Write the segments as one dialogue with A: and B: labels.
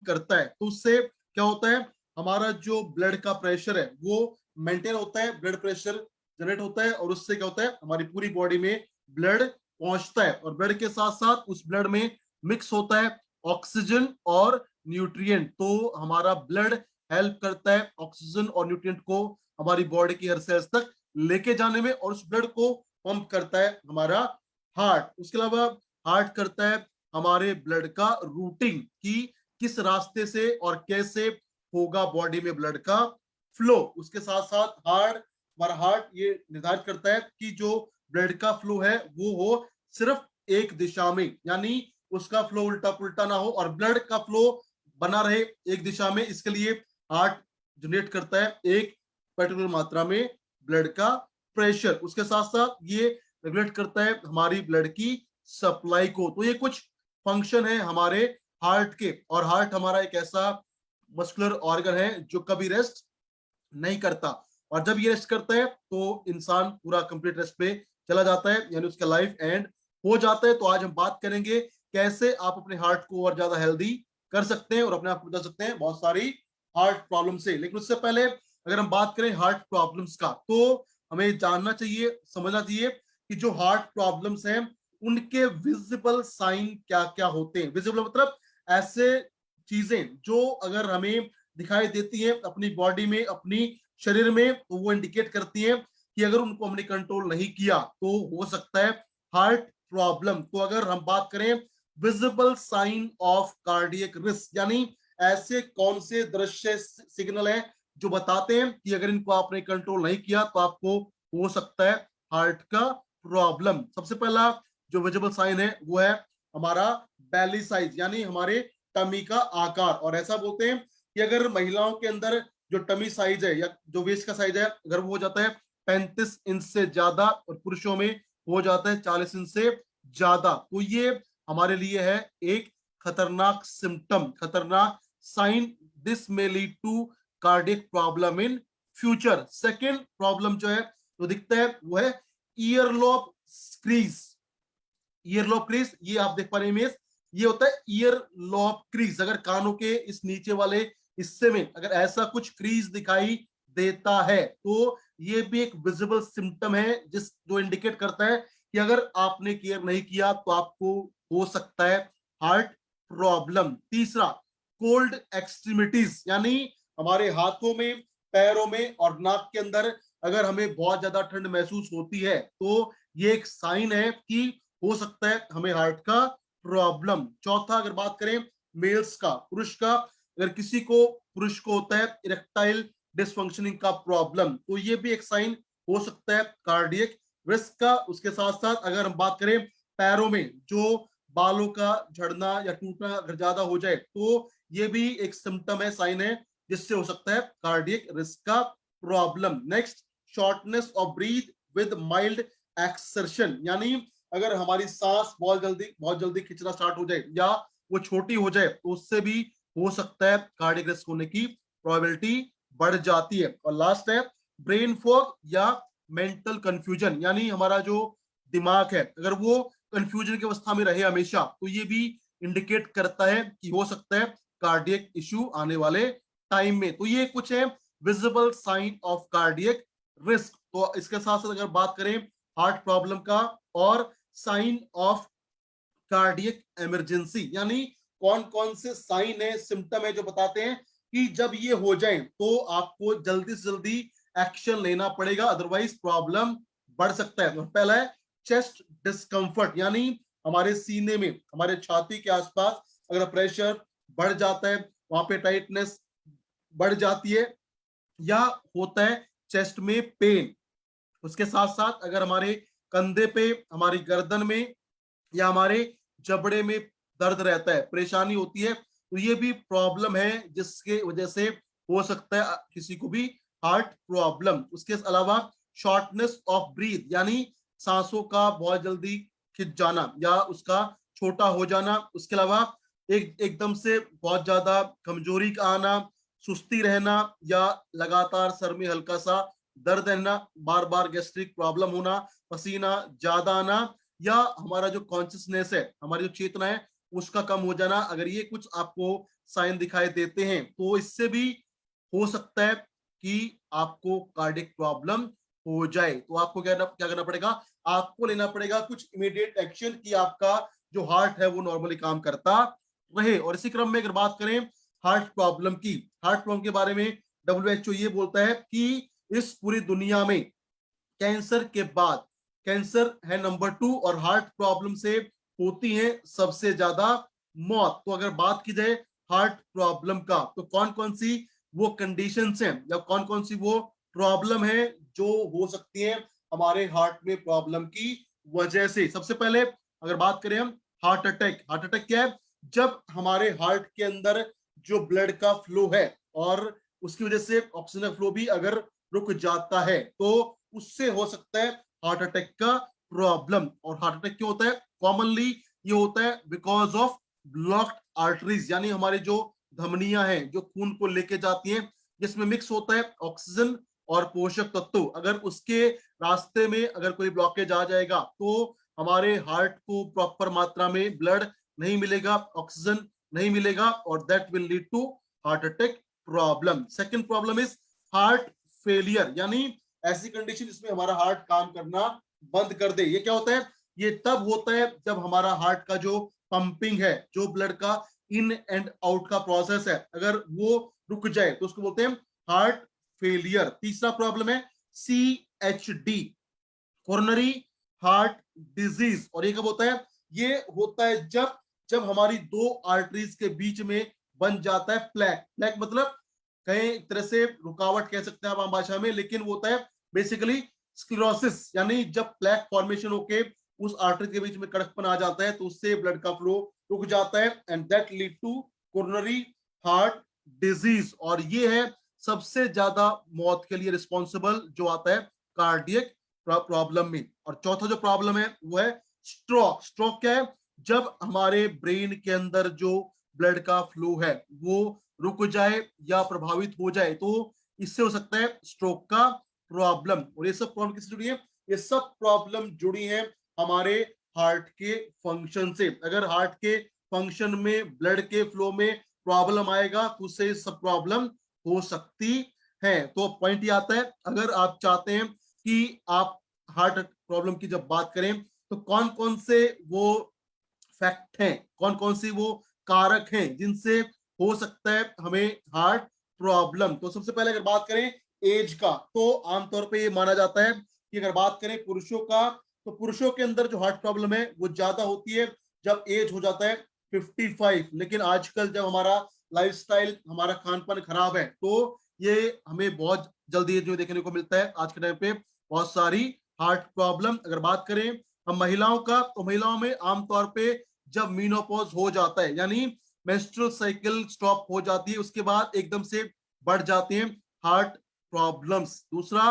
A: करता है तो उससे क्या होता है, हमारा जो ब्लड का प्रेशर है वो मेंटेन होता है, ब्लड प्रेशर जनरेट होता है, और उससे क्या होता है, हमारी पूरी बॉडी में ब्लड पहुंचता है, और ब्लड के साथ साथ उस ब्लड में मिक्स होता है ऑक्सीजन और न्यूट्रिएंट। तो हमारा ब्लड हेल्प करता है ऑक्सीजन और न्यूट्रिएंट को हमारी बॉडी की हर सेल्स तक लेके जाने में, और उस ब्लड को पंप करता है हमारा हार्ट। उसके अलावा हार्ट करता है हमारे ब्लड का रूटिंग, कि किस रास्ते से और कैसे होगा बॉडी में ब्लड का फ्लो। उसके साथ साथ हमारा हार्ट ये निर्धारित करता है कि जो ब्लड का फ्लो है वो हो सिर्फ एक दिशा में, यानी उसका फ्लो उल्टा पुल्टा ना हो, और ब्लड का फ्लो बना रहे एक दिशा में। इसके लिए हार्ट जनरेट करता है एक पर्टिकुलर मात्रा में ब्लड का प्रेशर। उसके साथ साथ ये रेगुलेट करता है हमारी ब्लड की सप्लाई को। तो ये कुछ फंक्शन है हमारे हार्ट के, और हार्ट हमारा एक ऐसा मस्कुलर ऑर्गन है जो कभी रेस्ट नहीं करता, और जब ये रेस्ट करता है तो इंसान पूरा कंप्लीट रेस्ट पे चला जाता है, यानी उसका लाइफ एंड हो जाता है। तो आज हम बात करेंगे कैसे आप अपने हार्ट को और ज्यादा हेल्दी कर सकते हैं और अपने आप को बचा सकते हैं बहुत सारी हार्ट प्रॉब्लम से। लेकिन उससे पहले अगर हम बात करें हार्ट प्रॉब्लम्स का, तो हमें जानना चाहिए, समझना चाहिए कि जो हार्ट प्रॉब्लम्स हैं उनके विजिबल साइन क्या क्या होते हैं। विजिबल मतलब ऐसे चीजें जो अगर हमें दिखाई देती हैं अपनी बॉडी में, अपनी शरीर में, तो वो इंडिकेट करती हैं कि अगर उनको हमने कंट्रोल नहीं किया तो हो सकता है हार्ट प्रॉब्लम। तो अगर हम बात करें visible sign of cardiac risk, यानी ऐसे कौन से दृश्य सिग्नल हैं जो बताते हैं कि अगर इनको आपने कंट्रोल नहीं किया तो आपको हो सकता है हार्ट का प्रॉब्लम। सबसे पहला जो विजिबल साइन है वो है हमारा बैली साइज, यानी हमारे टमी का आकार। और ऐसा बोलते हैं कि अगर महिलाओं के अंदर जो टमी साइज है या जो वेस्ट का साइज है अगर वो हो जाता है 35 इंच से ज्यादा, और पुरुषों में हो जाता है 40 इंच से ज्यादा, तो ये हमारे लिए है एक खतरनाक सिम्टम, खतरनाक sign. This may lead to cardiac problem in future. Second problem जो है जो दिखता है वो है ईयरलोब क्रीज। ईयरलोब क्रीज, ये आप देख पा रहे हैं इमेज, ये होता है ईयर लॉब क्रीज। अगर कानों के इस नीचे वाले हिस्से में अगर ऐसा कुछ क्रीज दिखाई देता है तो ये भी एक विजिबल सिम्टम है जिस जो इंडिकेट करता है कि अगर आपने केयर नहीं किया तो आपको हो सकता है हार्ट प्रॉब्लम। तीसरा कोल्ड एक्सट्रीमिटीज, यानी हमारे हाथों में, पैरों में और नाक के अंदर अगर हमें बहुत ज्यादा ठंड महसूस होती है तो ये एक साइन है कि हो सकता है हमें हार्ट का प्रॉब्लम। चौथा अगर बात करें मेल्स का, पुरुष का, अगर किसी को पुरुष को होता है इरेक्टाइल डिसफंक्शनिंग का प्रॉब्लम तो ये भी एक साइन हो सकता है कार्डियक रिस्क का। उसके साथ साथ अगर हम बात करें पैरों में जो बालों का झड़ना या टूटना अगर ज्यादा हो जाए तो ये भी एक सिम्टम है, साइन है जिससे हो सकता है कार्डियक रिस्क का problem. Next shortness of breath with mild exertion, यानी अगर हमारी सांस बहुत जल्दी खिंचना स्टार्ट हो जाए या वो छोटी हो जाए तो उससे भी हो सकता है कार्डियक रिस्क होने की प्रोबेबिलिटी बढ़ जाती है। और लास्ट है ब्रेन फॉग या मेंटल कंफ्यूजन, यानी हमारा जो दिमाग है अगर वो कंफ्यूजन की अवस्था में रहे हमेशा तो ये भी इंडिकेट करता है कि हो सकता है कार्डियक इश्यू आने वाले टाइम में। तो ये कुछ है visible sign of cardiac risk. तो इसके साथ साथ अगर बात करें हार्ट प्रॉब्लम का और साइन ऑफ कार्डियक इमरजेंसी, यानी कौन कौन से साइन है, सिम्टम है जो बताते हैं कि जब ये हो जाए तो आपको जल्दी से जल्दी एक्शन लेना पड़ेगा, अदरवाइज प्रॉब्लम बढ़ सकता है। पहला है चेस्ट डिस्कंफर्ट, यानी हमारे सीने में, हमारे छाती के आसपास अगर प्रेशर बढ़ जाता है, वहां पे टाइटनेस बढ़ जाती है या होता है चेस्ट में पेन। उसके साथ साथ अगर हमारे कंधे पे, हमारी गर्दन में या हमारे जबड़े में दर्द रहता है, परेशानी होती है, तो ये भी प्रॉब्लम है जिसके वजह से हो सकता है किसी को भी हार्ट प्रॉब्लम। उसके अलावा शॉर्टनेस ऑफ ब्रीथ, यानी सांसों का बहुत जल्दी खिंच जाना या उसका छोटा हो जाना। उसके अलावा एकदम से बहुत ज्यादा कमजोरी का आना, सुस्ती रहना या लगातार सर में हल्का सा दर्द रहना, बार बार गैस्ट्रिक प्रॉब्लम होना, पसीना ज्यादा आना, या हमारा जो कॉन्शियसनेस है, हमारी जो चेतना है उसका कम हो जाना। अगर ये कुछ आपको साइन दिखाई देते हैं, तो इससे भी हो सकता है कि आपको कार्डियक प्रॉब्लम हो जाए। तो आपको क्या करना पड़ेगा, आपको लेना पड़ेगा कुछ इमीडिएट एक्शन कि आपका जो हार्ट है वो नॉर्मली काम करता रहे। और इसी क्रम में अगर बात करें हार्ट प्रॉब्लम की, हार्ट प्रॉब्लम के बारे में WHO ये बोलता है कि इस पूरी दुनिया में कैंसर के बाद कैंसर है नंबर 2 और हार्ट प्रॉब्लम से होती है सबसे ज्यादा मौत। तो अगर बात की जाए हार्ट प्रॉब्लम का, तो कौन कौन सी वो कंडीशंस हैं या कौन कौन सी वो प्रॉब्लम है जो हो सकती है हमारे हार्ट में प्रॉब्लम की वजह से। सबसे पहले अगर बात करें हम हार्ट अटैक, हार्ट अटैक क्या है, जब हमारे हार्ट के अंदर जो ब्लड का फ्लो है और उसकी वजह से ऑक्सीजन का फ्लो भी अगर रुक जाता है तो उससे हो सकता है हार्ट अटैक का प्रॉब्लम। और हार्ट अटैक क्यों होता है, कॉमनली ये होता है बिकॉज ऑफ ब्लॉक्ड आर्टरीज, यानी हमारे जो धमनियां हैं जो खून को लेके जाती हैं, जिसमें मिक्स होता है ऑक्सीजन और पोषक तत्व, अगर उसके रास्ते में अगर कोई ब्लॉकेज आ जाएगा तो हमारे हार्ट को प्रॉपर मात्रा में ब्लड नहीं मिलेगा, ऑक्सीजन नहीं मिलेगा और that will lead to heart attack problem. Second problem is heart failure, यानी ऐसी कंडीशन जिसमें हमारा हार्ट काम करना बंद कर दे। ये क्या होता है, ये तब होता है जब हमारा हार्ट का जो पंपिंग है, जो ब्लड का इन एंड आउट का प्रोसेस है, अगर वो रुक जाए तो उसको बोलते हैं हार्ट फेलियर। तीसरा प्रॉब्लम है CHD, कोरोनरी हार्ट डिजीज। और ये कब होता है, ये होता है जब जब हमारी दो आर्टरीज के बीच में बन जाता है प्लेक। प्लेक मतलब कहीं एक तरह से रुकावट कह सकते हैं आप आम भाषा में, लेकिन वो होता है बेसिकली स्क्लेरोसिस, यानी जब प्लेक फॉर्मेशन होके उस आर्टरी के बीच में कड़कपन आ जाता है तो उससे ब्लड का फ्लो रुक जाता है and that lead to coronary heart disease. और ये है सबसे ज्यादा मौत के लिए रिस्पॉन्सिबल जो आता है कार्डियक प्रॉब्लम में। और चौथा जो प्रॉब्लम है वो है स्ट्रोक। स्ट्रोक क्या है, जब हमारे ब्रेन के अंदर जो ब्लड का फ्लो है वो रुक जाए या प्रभावित हो जाए तो इससे हो सकता है स्ट्रोक का प्रॉब्लम। और ये सब प्रॉब्लम किससे जुड़ी है, ये सब प्रॉब्लम जुड़ी है हमारे हार्ट के फंक्शन से। अगर हार्ट के फंक्शन में ब्लड के फ्लो में प्रॉब्लम आएगा तो उससे सब प्रॉब्लम हो सकती है। तो पॉइंट ये आता है, अगर आप चाहते हैं कि आप हार्ट प्रॉब्लम की जब बात करें तो कौन कौन से वो फैक्ट हैं, कौन कौन सी वो कारक हैं जिनसे हो सकता है हमें हार्ट प्रॉब्लम। तो सबसे पहले अगर बात करें एज का, तो आमतौर पे ये माना जाता है कि अगर बात करें पुरुषों का, तो पुरुषों के अंदर जो हार्ट प्रॉब्लम है वो ज्यादा होती है जब एज हो जाता है 55। लेकिन आजकल जब हमारा लाइफस्टाइल, हमारा खान पान खराब है तो ये हमें बहुत जल्दी जो देखने को मिलता है आज के टाइम पे बहुत सारी हार्ट प्रॉब्लम। अगर बात करें हम महिलाओं का, तो महिलाओं में आमतौर पे जब मीनोपॉज हो जाता है, यानी मेंस्ट्रुअल साइकिल स्टॉप हो जाती है, उसके बाद एकदम से बढ़ जाते हैं हार्ट प्रॉब्लम्स। दूसरा,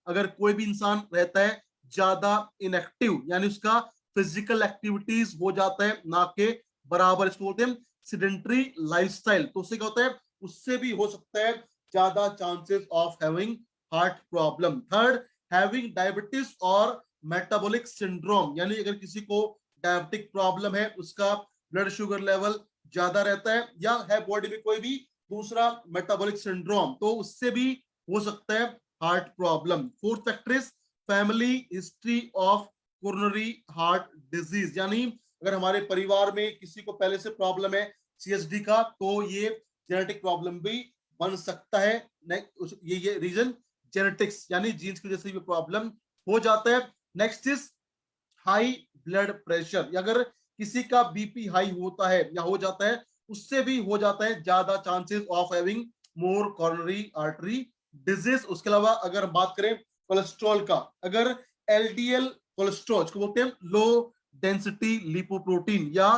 A: अगर कोई भी इंसान रहता है ज्यादा इनएक्टिव, यानी उसका फिजिकल एक्टिविटीज हो जाता है ना के बराबर, इसको बोलते हैं सिडेंटरी लाइफस्टाइल, तो उससे क्या होता है, उससे भी हो सकता है ज्यादा chances of having heart problem. Third, having diabetes और मेटाबॉलिक सिंड्रोम, यानी अगर किसी को डायबिटिक प्रॉब्लम है, उसका ब्लड शुगर लेवल ज्यादा रहता है या है बॉडी में कोई भी दूसरा मेटाबॉलिक सिंड्रोम, तो उससे भी हो सकता है heart problem. Fourth factor is family history of coronary heart disease, यानी अगर हमारे परिवार में किसी को पहले से प्रॉब्लम है CHD का तो ये जेनेटिक प्रॉब्लम भी बन सकता है। ये रीजन जेनेटिक्स, यानी जीन्स की वजह से भी प्रॉब्लम हो जाता है। Next is high blood pressure, अगर किसी का बीपी हाई होता है या हो जाता है, उससे भी हो जाता है ज्यादा chances of having more coronary artery disease. उसके अलावा अगर हम बात करें कोलेस्ट्रॉल का, अगर LDL कोलेस्ट्रॉल को बोलते हैं लो डेंसिटी लिपोप्रोटीन या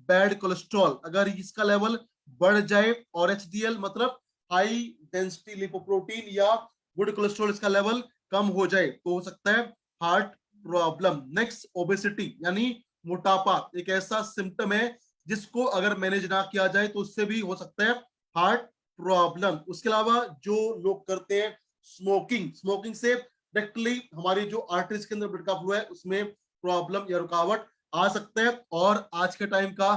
A: बैड कोलेस्ट्रॉल, अगर इसका लेवल बढ़ जाए, और HDL मतलब हाई डेंसिटी लिपोप्रोटीन या गुड कोलेस्ट्रॉल, इसका लेवल कम हो जाए तो हो सकता है हार्ट प्रॉब्लम। नेक्स्ट, ओबेसिटी, यानी मोटापा एक ऐसा सिम्टम है जिसको अगर मैनेज ना किया जाए तो उससे भी हो सकता है हार्ट प्रॉब्लम। उसके अलावा जो लोग करते हैं स्मोकिंग, स्मोकिंग से डायरेक्टली हमारी जो आर्टरीज के अंदर ब्लड का फ्लो है उसमें प्रॉब्लम या रुकावट आ सकता है। और आज के टाइम का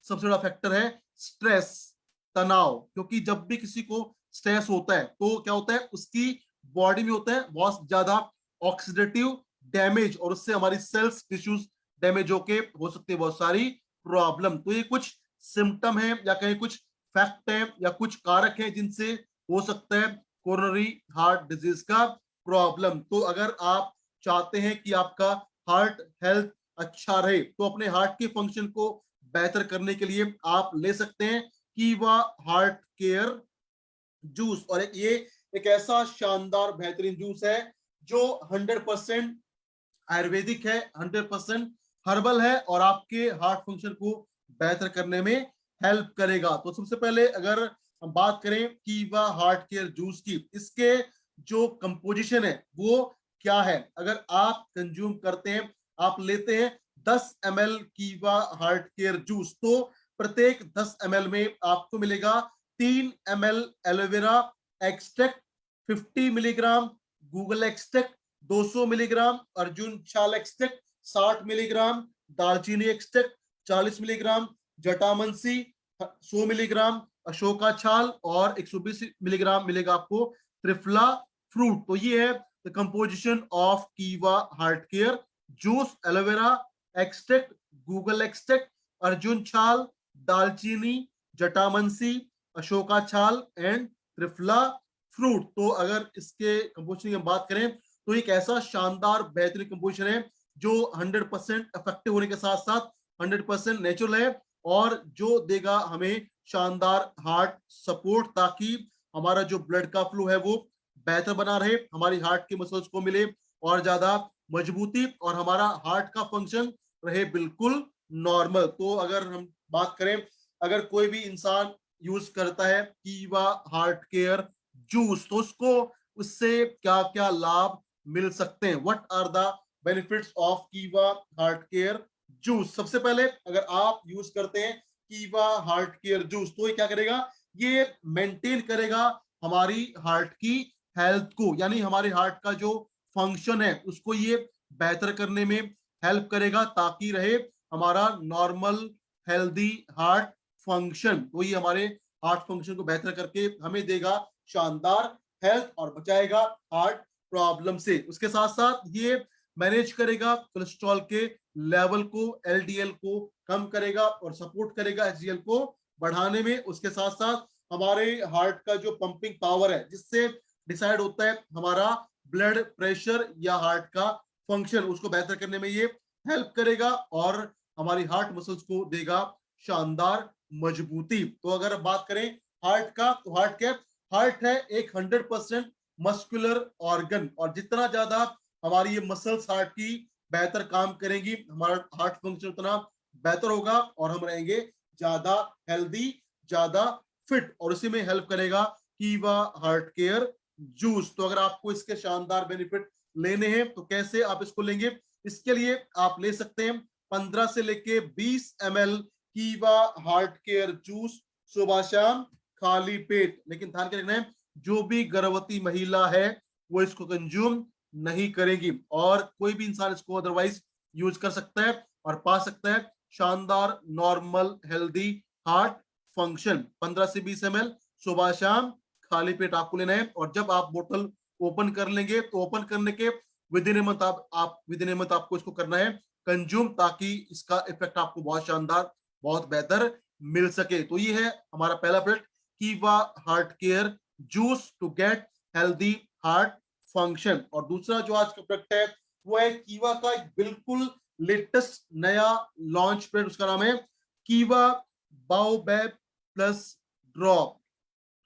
A: सबसे बड़ा फैक्टर है स्ट्रेस, तनाव, क्योंकि जब भी किसी को स्ट्रेस होता है तो क्या होता है, उसकी बॉडी में होता है बहुत ज्यादा ऑक्सीडेटिव डैमेज, और उससे हमारी सेल्स टिश्यूज डैमेज होके हो सकती है बहुत सारी प्रॉब्लम। तो ये कुछ सिम्टम है या कहीं कुछ फैक्ट है या कुछ कारक है जिनसे हो सकता है कोरोनरी हार्ट डिजीज का प्रॉब्लम। तो अगर आप चाहते हैं कि आपका हार्ट हेल्थ अच्छा रहे तो अपने हार्ट के फंक्शन को बेहतर करने के लिए आप ले सकते हैं कीवा हार्ट केयर जूस। और ये एक ऐसा शानदार बेहतरीन जूस है जो 100% आयुर्वेदिक है, 100% हर्बल है और आपके हार्ट फंक्शन को बेहतर करने में हेल्प करेगा। तो सबसे पहले अगर हम बात करें कीवा हार्ट केयर जूस की, इसके जो कंपोजिशन है वो क्या है। अगर आप कंज्यूम करते हैं, आप लेते हैं 10 ml कीवा हार्ट केयर जूस, तो प्रत्येक 10 ml में आपको मिलेगा 3 ml aloe vera extract, 50 milligram Google extract, 200 milligram Arjun छाल एक्सट्रैक्ट, 60 मिलीग्राम दालचीनी एक्सट्रैक्ट, 40 मिलीग्राम जटामंसी, 100 मिलीग्राम अशोका छाल और 120 मिलीग्राम मिलेगा आपको त्रिफला फ्रूट। तो ये है the composition of Keeva heart care juice. Aloe vera extract, Google extract, Arjun छाल, दालचीनी, जटामंसी, अशोका छाल एंड त्रिफला फ्रूट। तो अगर इसके कंपोजिशन की हम बात करें तो एक ऐसा शानदार बेहतरीन कंपोजिशन है जो 100% इफेक्टिव होने के साथ साथ 100% नेचुरल है और जो देगा हमें शानदार हार्ट सपोर्ट, ताकि हमारा जो ब्लड का फ्लो है वो बेहतर बना रहे, हमारी हार्ट के मसल्स को मिले और ज्यादा मजबूती, और हमारा हार्ट का फंक्शन रहे बिल्कुल नॉर्मल। तो अगर हम बात करें, अगर कोई भी इंसान यूज करता है कीवा हार्ट केयर जूस तो उसको उससे क्या क्या लाभ मिल सकते हैं, what are the benefits of Keeva heart care juice. सबसे पहले अगर आप यूज करते हैं कीवा हार्ट केयर जूस तो ये क्या करेगा, ये मेंटेन करेगा हमारी हार्ट की हेल्थ को, यानी हमारे हार्ट का जो फंक्शन है उसको ये बेहतर करने में हेल्प करेगा, ताकि रहे हमारा नॉर्मल हेल्दी हार्ट फंक्शन। तो ये हमारे हार्ट फंक्शन को बेहतर करके हमें देगा शानदार हेल्थ और बचाएगा हार्ट प्रॉब्लम से। उसके साथ साथ ये मैनेज करेगा कोलेस्ट्रॉल के लेवल को, एलडीएल को कम करेगा और सपोर्ट करेगा एचडीएल को बढ़ाने में। उसके साथ साथ हमारे हार्ट का जो पंपिंग पावर है, जिससे डिसाइड होता है हमारा ब्लड प्रेशर या हार्ट का फंक्शन, उसको बेहतर करने में ये हेल्प करेगा और हमारी हार्ट मसल्स को देगा शानदार मजबूती। तो अगर बात करें हार्ट का, तो हार्ट क्या, हार्ट है एक 100% मस्कुलर ऑर्गन, और जितना ज्यादा हमारी ये मसल्स हार्ट की बेहतर काम करेंगी, हमारा हार्ट फंक्शन उतना बेहतर होगा और हम रहेंगे ज्यादा हेल्दी, ज्यादा फिट, और उसी में हेल्प करेगा कीवा हार्ट केयर जूस। तो अगर आपको इसके शानदार बेनिफिट लेने हैं तो कैसे आप इसको लेंगे, इसके लिए आप ले सकते हैं 15 से लेके 20 ml कीवा हार्ट केयर जूस सुबह शाम खाली पेट। लेकिन ध्यान के रखना है, जो भी गर्भवती महिला है वो इसको कंज्यूम नहीं करेगी, और कोई भी इंसान इसको अदरवाइज यूज कर सकता है और पा सकता है शानदार नॉर्मल हेल्दी हार्ट फंक्शन। 15 से 20 ml सुबह शाम खाली पेट आपको लेना है, और जब आप बोतल ओपन कर लेंगे तो ओपन करने के विद इन ए मंथ आप विद इन ए मंथ आपको इसको करना है कंज्यूम, ताकि इसका इफेक्ट आपको बहुत शानदार, बहुत बेहतर मिल सके। तो ये है हमारा पहला product Keeva heart care juice to get healthy heart function. और दूसरा जो आज का प्रोडक्ट है वो है कीवा का एक बिल्कुल लेटेस्ट नया लॉन्च प्रोडक्ट, उसका नाम है कीवा बाओबैब प्लस ड्रॉप।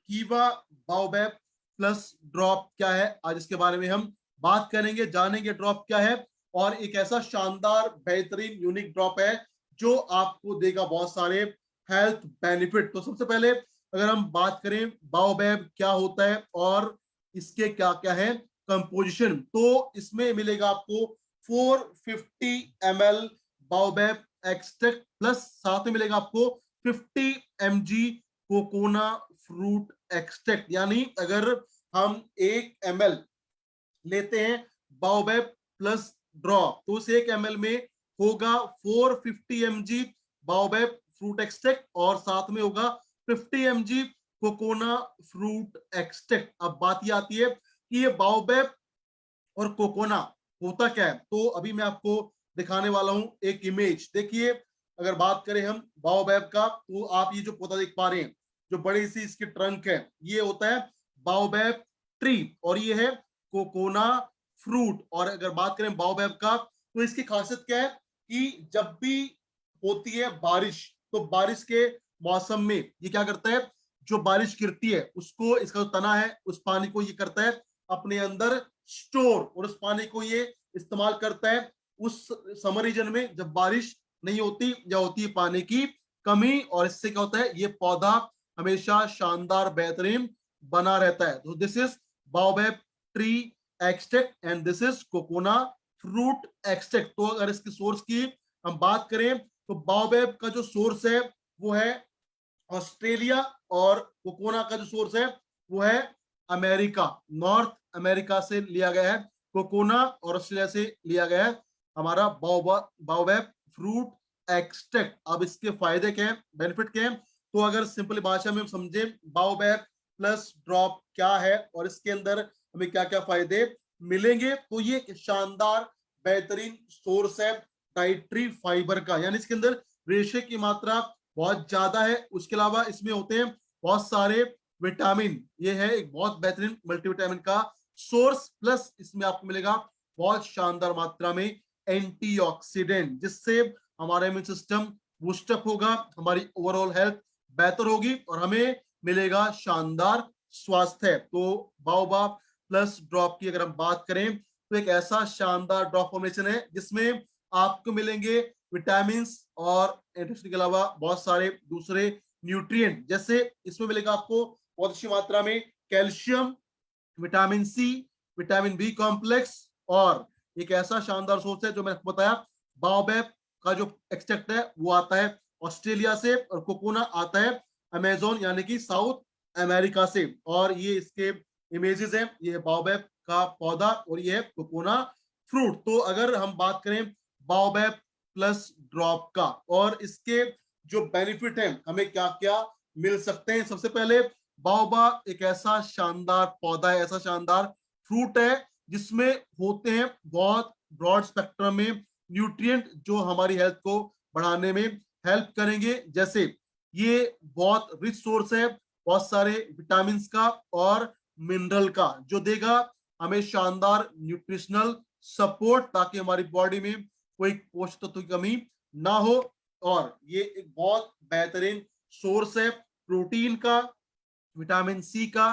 A: कीवा बाओबैब प्लस ड्रॉप क्या है, आज इसके बारे में हम बात करेंगे, जानेंगे ड्रॉप क्या है। और एक ऐसा शानदार बेहतरीन यूनिक ड्रॉप है जो आपको देगा बहुत सारे हेल्थ बेनिफिट। तो सबसे पहले अगर हम बात करें बाओबैब क्या होता है और इसके क्या क्या है कंपोजिशन, तो इसमें मिलेगा आपको 450 ml बाओबैब एक्सट्रैक्ट प्लस साथ में मिलेगा आपको 50 mg कोकोना फ्रूट एक्सट्रैक्ट। यानी अगर हम 1 ml लेते हैं बाओबैब प्लस ड्रॉप तो उस 1 ml में होगा 450 mg बाओबैब फ्रूट एक्सट्रैक्ट और साथ में होगा 50 mg कोकोना फ्रूट एक्सट्रैक्ट। अब बात ये आती है कि ये बाओबैब और कोकोना होता क्या है, तो अभी मैं आपको दिखाने वाला हूं एक इमेज। देखिए, अगर बात करें हम बाओबैब का, तो आप ये जो पौधा देख पा रहे हैं, जो बड़ी सी इसकी ट्रंक है, ये होता है बाओबैब ट्री, और ये है कोकोना फ्रूट। और अगर बात करें बाओबैब का, तो इसकी खासियत क्या है कि जब भी होती है बारिश, तो बारिश के मौसम में ये क्या करता है, जो बारिश गिरती है उसको, इसका जो तना है उस पानी को ये करता है अपने अंदर स्टोर, और उस पानी को ये इस्तेमाल करता है उस समर रीजन में जब बारिश नहीं होती या होती है पानी की कमी। और इससे क्या होता है, ये पौधा हमेशा शानदार बेहतरीन बना रहता है। तो this is baobab tree extract and this is cocona fruit extract. तो अगर इसकी सोर्स की हम बात करें, तो बाओबैब का जो सोर्स है वो है ऑस्ट्रेलिया, और कोकोना का जो सोर्स है वो है अमेरिका, नॉर्थ अमेरिका से लिया गया है कोकोना, और ऑस्ट्रेलिया से लिया गया है हमारा बाओबैब फ्रूट एक्सट्रैक्ट। अब इसके फायदे क्या हैं, बेनिफिट क्या हैं, तो अगर सिंपल भाषा में हम समझे बाओबैब प्लस ड्रॉप क्या है और इसके अंदर हमें क्या क्या फायदे मिलेंगे, तो ये शानदार बेहतरीन सोर्स है डाइट्री फाइबर का, यानी इसके अंदर रेशे की मात्रा बहुत ज्यादा है। उसके अलावा इसमें होते हैं बहुत सारे विटामिन, ये है एक बहुत बेहतरीन मल्टीविटामिन का सोर्स, प्लस इसमें आपको मिलेगा बहुत शानदार मात्रा में एंटीऑक्सीडेंट, जिससे हमारा इम्यून सिस्टम बूस्टअप होगा, हमारी ओवरऑल हेल्थ बेहतर होगी और हमें मिलेगा शानदार स्वास्थ्य। तो बाओबा प्लस ड्रॉप की अगर हम बात करें, तो एक ऐसा शानदार ड्रॉप फॉर्मेशन है जिसमें आपको मिलेंगे विटामिन और एंटीऑक्सीडेंट के अलावा बहुत सारे दूसरे न्यूट्रिएंट, जैसे इसमें मिलेगा आपको बहुत अच्छी मात्रा में calcium, vitamin C, vitamin B complex, और एक ऐसा शानदार सोर्स है जो मैंने आपको बताया, बाओबैब का जो एक्सट्रैक्ट है वो आता है ऑस्ट्रेलिया से, और कोकोना आता है अमेजोन यानी कि साउथ अमेरिका से। और ये इसके इमेजेस हैं, ये बाओबैब का पौधा और ये है कोकोना फ्रूट। तो अगर हम बात करें बाओबैब प्लस ड्रॉप का और इसके जो बेनिफिट हैं, हमें क्या क्या मिल सकते हैं, सबसे पहले बाओबा एक ऐसा शानदार पौधा है, ऐसा शानदार फ्रूट है जिसमें होते हैं बहुत ब्रॉड स्पेक्ट्रम में न्यूट्रिएंट जो हमारी हेल्थ को बढ़ाने में हेल्प करेंगे। जैसे ये बहुत रिच सोर्स है बहुत सारे विटामिन का और मिनरल का, जो देगा हमें शानदार न्यूट्रिशनल सपोर्ट, ताकि हमारी बॉडी में कोई पोषक तत्व की कमी ना हो। और ये एक बहुत बेहतरीन सोर्स है प्रोटीन का, विटामिन सी का,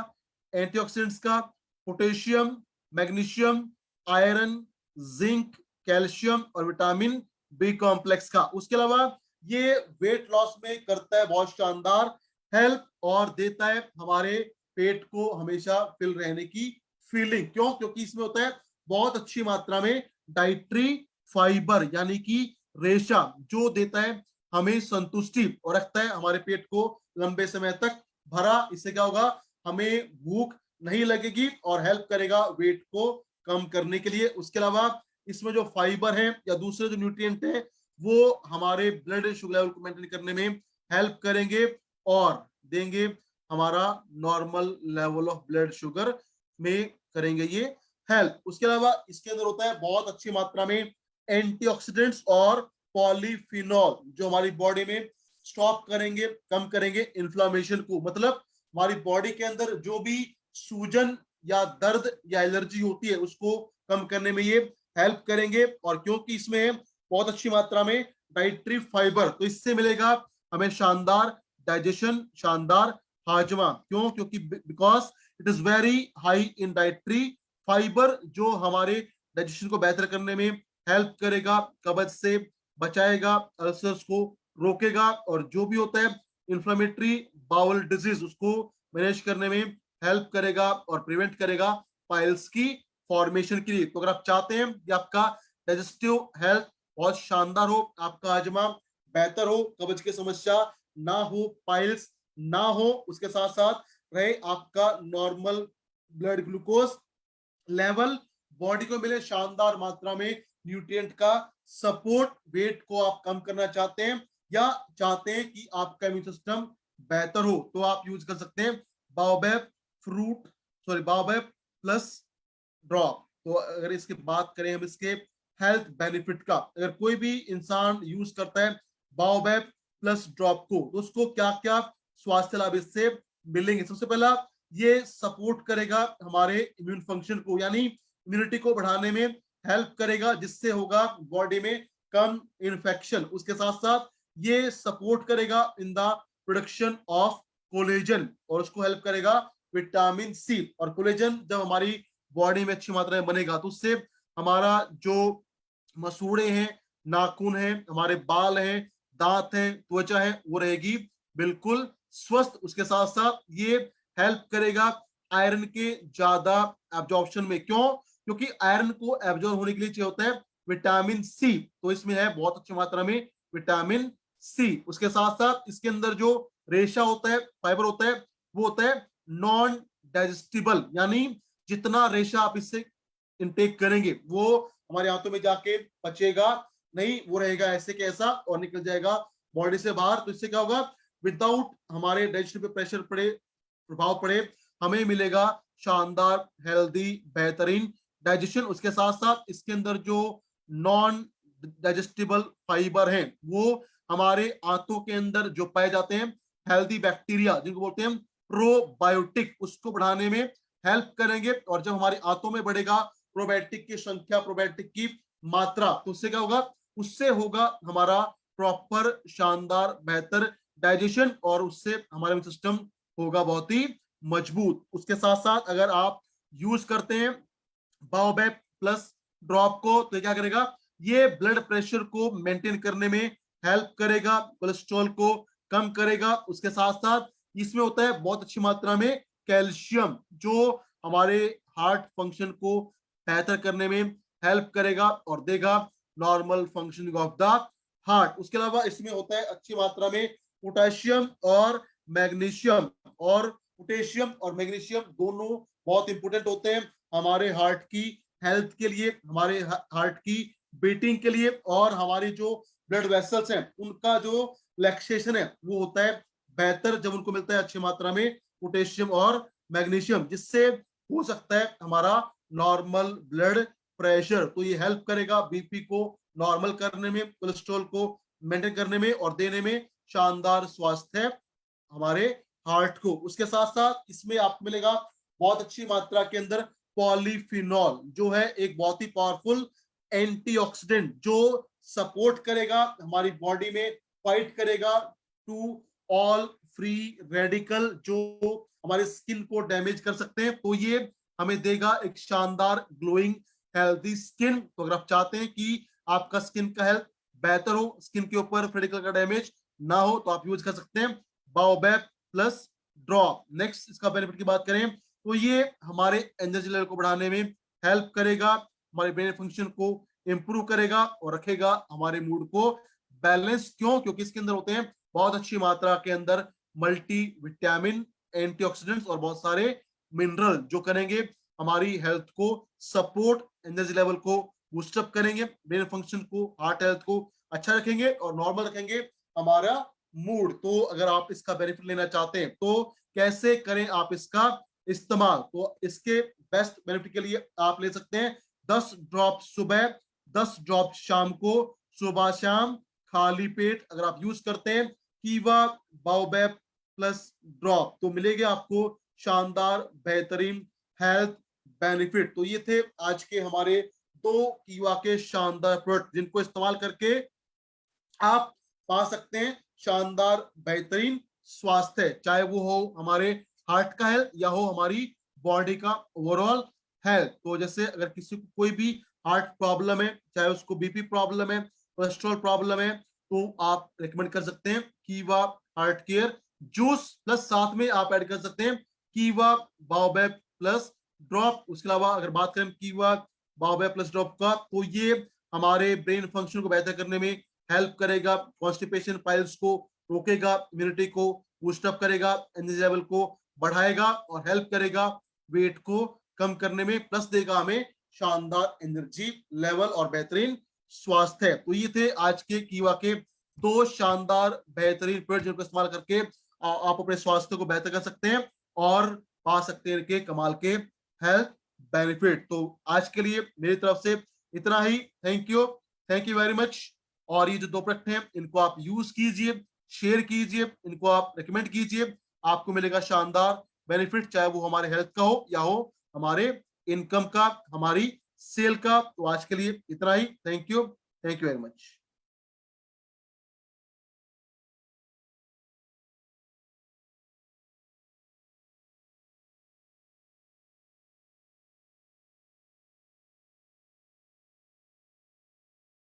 A: एंटीऑक्सीडेंट्स का, potassium, magnesium, iron, zinc, calcium और विटामिन बी कॉम्प्लेक्स का। उसके अलावा ये वेट लॉस में करता है बहुत शानदार हेल्प, और देता है हमारे पेट को हमेशा फिल रहने की फीलिंग। क्यों? क्योंकि इसमें होता है बहुत अच्छी मात्रा में डाइट्री फाइबर, यानी कि रेशा, जो देता है हमें संतुष्टि और रखता है हमारे पेट को लंबे समय तक भरा। इससे क्या होगा, हमें भूख नहीं लगेगी और हेल्प करेगा वेट को कम करने के लिए। उसके अलावा इसमें जो फाइबर है या दूसरे जो न्यूट्रिएंट है वो हमारे ब्लड शुगर लेवल को मेंटेन करने में हेल्प करेंगे और देंगे हमारा normal level of blood sugar में करेंगे ये हेल्प। उसके अलावा इसके अंदर होता है बहुत अच्छी मात्रा में एंटीऑक्सीडेंट्स और पॉलीफिनॉल, जो हमारी बॉडी में स्टॉप करेंगे, कम करेंगे इन्फ्लामेशन को। मतलब हमारी बॉडी के अंदर जो भी सूजन या दर्द या एलर्जी होती है उसको कम करने में ये हेल्प करेंगे। और क्योंकि इसमें बहुत अच्छी मात्रा में डाइट्री फाइबर, तो इससे मिलेगा हमें शानदार डाइजेशन, शानदार हाजमा। क्यों? क्योंकि because it is very high in dietary fibre, जो हमारे डाइजेशन को बेहतर करने में हेल्प करेगा, कब्ज से बचाएगा, अल्सर्स को रोकेगा, और जो भी होता है इंफ्लेमेटरी बाउल डिजीज उसको मैनेज करने में हेल्प करेगा और प्रिवेंट करेगा पाइल्स की फॉर्मेशन के लिए। तो अगर आप चाहते हैं कि आपका डाइजेस्टिव हेल्थ बहुत शानदार हो, आपका हाजमा बेहतर हो, कब्ज की समस्या ना हो, पाइल्स ना हो, उसके साथ साथ रहे आपका normal blood glucose level, body को मिले शानदार मात्रा में न्यूट्रिएंट का सपोर्ट, वेट को आप कम करना चाहते हैं या चाहते हैं कि आपका इम्यून सिस्टम बेहतर हो तो आप यूज कर सकते हैं बाओबैब बाओबैब प्लस ड्रॉप। तो अगर इसकी बात करें हम इसके हेल्थ बेनिफिट का, अगर कोई भी इंसान यूज करता है बाओबैब प्लस ड्रॉप को तो उसको क्या क्या स्वास्थ्य लाभ इससे मिलेंगे। सबसे पहला, ये सपोर्ट करेगा हमारे इम्यून फंक्शन को, यानी इम्यूनिटी को बढ़ाने में हेल्प करेगा, जिससे होगा बॉडी में कम इन्फेक्शन। उसके साथ साथ ये सपोर्ट करेगा in the production of collagen, और उसको हेल्प करेगा विटामिन सी। और कोलेजन जब हमारी बॉडी में अच्छी मात्रा में बनेगा तो उससे हमारा जो मसूड़े हैं, नाखून हैं, हमारे बाल हैं, दांत हैं, त्वचा है, वो रहेगी बिल्कुल स्वस्थ। उसके साथ साथ ये हेल्प करेगा आयरन के ज्यादा एब्जॉर्प्शन में। क्यों? क्योंकि आयरन को एब्जॉर्ब होने के लिए चाहिए होता है विटामिन सी, तो इसमें है बहुत अच्छी मात्रा में विटामिन सी। उसके साथ साथ इसके अंदर जो रेशा होता है, फाइबर होता है, वो होता है नॉन डाइजेस्टिबल, यानी जितना रेशा आप इससे इनटेक करेंगे वो हमारे हाथों में जाके पचेगा नहीं, वो रहेगा ऐसे कैसा और निकल जाएगा बॉडी से बाहर। तो इससे क्या होगा, विदाउट हमारे डाइजेशन पे प्रेशर पड़े, प्रभाव पड़े, हमें मिलेगा शानदार हेल्दी बेहतरीन डाइजेशन। उसके साथ साथ इसके अंदर जो नॉन डाइजेस्टिबल फाइबर हैं वो हमारे आंतों के अंदर जो पाए जाते हैं हेल्दी बैक्टीरिया, जिनको बोलते हैं प्रोबायोटिक, उसको बढ़ाने में हेल्प करेंगे। और जब हमारे आंतों में बढ़ेगा प्रोबायोटिक की संख्या, प्रोबायोटिक की मात्रा, तो उससे क्या होगा, उससे होगा हमारा प्रॉपर शानदार बेहतर डाइजेशन, और उससे हमारा सिस्टम होगा बहुत ही मजबूत। उसके साथ साथ अगर आप यूज करते हैं बाओबैब प्लस ड्रॉप को तो क्या करेगा, ये ब्लड प्रेशर को मेंटेन करने में हेल्प करेगा, कोलेस्ट्रॉल को कम करेगा। उसके साथ साथ इसमें होता है बहुत अच्छी मात्रा में कैल्शियम, जो हमारे हार्ट फंक्शन को बेहतर करने में हेल्प करेगा और देगा normal functioning of the heart. उसके अलावा इसमें होता है अच्छी मात्रा में पोटेशियम और मैग्नीशियम, और पोटेशियम और मैग्नीशियम दोनों बहुत इंपोर्टेंट होते हैं हमारे हार्ट की हेल्थ के लिए, हमारे हार्ट की बीटिंग के लिए, और हमारी जो ब्लड वेसल्स हैं उनका जो रिलैक्सेशन है वो होता है बेहतर जब उनको मिलता है अच्छी मात्रा में पोटेशियम और मैग्नीशियम, जिससे हो सकता है हमारा नॉर्मल ब्लड प्रेशर। तो ये हेल्प करेगा बीपी को नॉर्मल करने में, कोलेस्ट्रॉल को मेंटेन करने में और देने में शानदार स्वास्थ्य हमारे हार्ट को। उसके साथ साथ इसमें आपको मिलेगा बहुत अच्छी मात्रा के अंदर पॉलीफिनॉल, जो है एक बहुत ही पावरफुल एंटीऑक्सीडेंट, जो सपोर्ट करेगा हमारी बॉडी में, फाइट करेगा टू ऑल फ्री रेडिकल जो हमारे स्किन को डैमेज कर सकते हैं। तो ये हमें देगा एक शानदार ग्लोइंग हेल्दी स्किन। तो अगर आप चाहते हैं कि आपका स्किन का हेल्थ बेहतर हो, स्किन के ऊपर रेडिकल का डैमेज ना हो, तो आप यूज कर सकते हैं बाओबैब प्लस ड्रॉप। नेक्स्ट इसका बेनिफिट की बात करें तो ये हमारे एनर्जी लेवल को बढ़ाने में हेल्प करेगा, हमारे ब्रेन फंक्शन को इंप्रूव करेगा और रखेगा हमारे मूड को बैलेंस। क्यों? क्योंकि इसके अंदर होते हैं बहुत अच्छी मात्रा के अंदर मल्टी विटामिन, एंटीऑक्सीडेंट्स और बहुत सारे मिनरल, जो करेंगे हमारी हेल्थ को सपोर्ट, एनर्जी लेवल को बूस्टअप करेंगे, ब्रेन फंक्शन को, हार्ट हेल्थ को अच्छा रखेंगे और नॉर्मल रखेंगे हमारा मूड। तो अगर आप इसका बेनिफिट लेना चाहते हैं तो कैसे करें आप इसका इस्तेमाल? तो इसके बेस्ट बेनिफिट के लिए आप ले सकते हैं 10 ड्रॉप सुबह, 10 ड्रॉप शाम को, सुबह शाम खाली पेट अगर आप यूज करते हैं कीवा बाओबैब प्लस ड्रॉप, तो मिलेगी आपको शानदार बेहतरीन हेल्थ बेनिफिट। तो ये थे आज के हमारे 2 कीवा के शानदार प्रोडक्ट, जिनको इस्तेमाल करके आप पा सकते हैं शानदार बेहतरीन स्वास्थ्य, चाहे वो हो हमारे हार्ट का हेल्थ या हो हमारी बॉडी का ओवरऑल हेल्थ। तो जैसे अगर किसी को कोई भी हार्ट प्रॉब्लम है, चाहे उसको बीपी प्रॉब्लम है, कोलेस्ट्रॉल प्रॉब्लम है, तो आप रेकमेंड कर सकते हैं कीवा हार्ट केयर जूस, प्लस साथ में आप ऐड कर सकते हैं कीवा बाओबैब प्लस ड्रॉप। उसके अलावा अगर बात करें कीवा बाओबैब प्लस ड्रॉप का, तो ये हमारे ब्रेन फंक्शन को बेहतर करने में हेल्प करेगा, कॉन्स्टिपेशन पाइल्स को रोकेगा, इम्यूनिटी को बूस्टअप करेगा, एनर्जी लेवल को बढ़ाएगा और हेल्प करेगा वेट को कम करने में, प्लस देगा हमें शानदार एनर्जी लेवल और बेहतरीन स्वास्थ्य। तो ये थे आज के कीवा के 2 शानदार बेहतरीन प्रोडक्ट, जिनको इस्तेमाल करके आप अपने स्वास्थ्य को बेहतर कर सकते हैं और पा सकते हैं इनके कमाल के हेल्थ बेनिफिट। तो आज के लिए मेरी तरफ से इतना ही। Thank you very much. और ये जो 2 प्रोडक्ट हैं इनको आप यूज कीजिए, शेयर कीजिए, इनको आप रिकमेंड कीजिए, आपको मिलेगा शानदार बेनिफिट, चाहे वो हमारे हेल्थ का हो या हो हमारे इनकम का, हमारी सेल का। तो आज के लिए इतना ही। Thank you very much.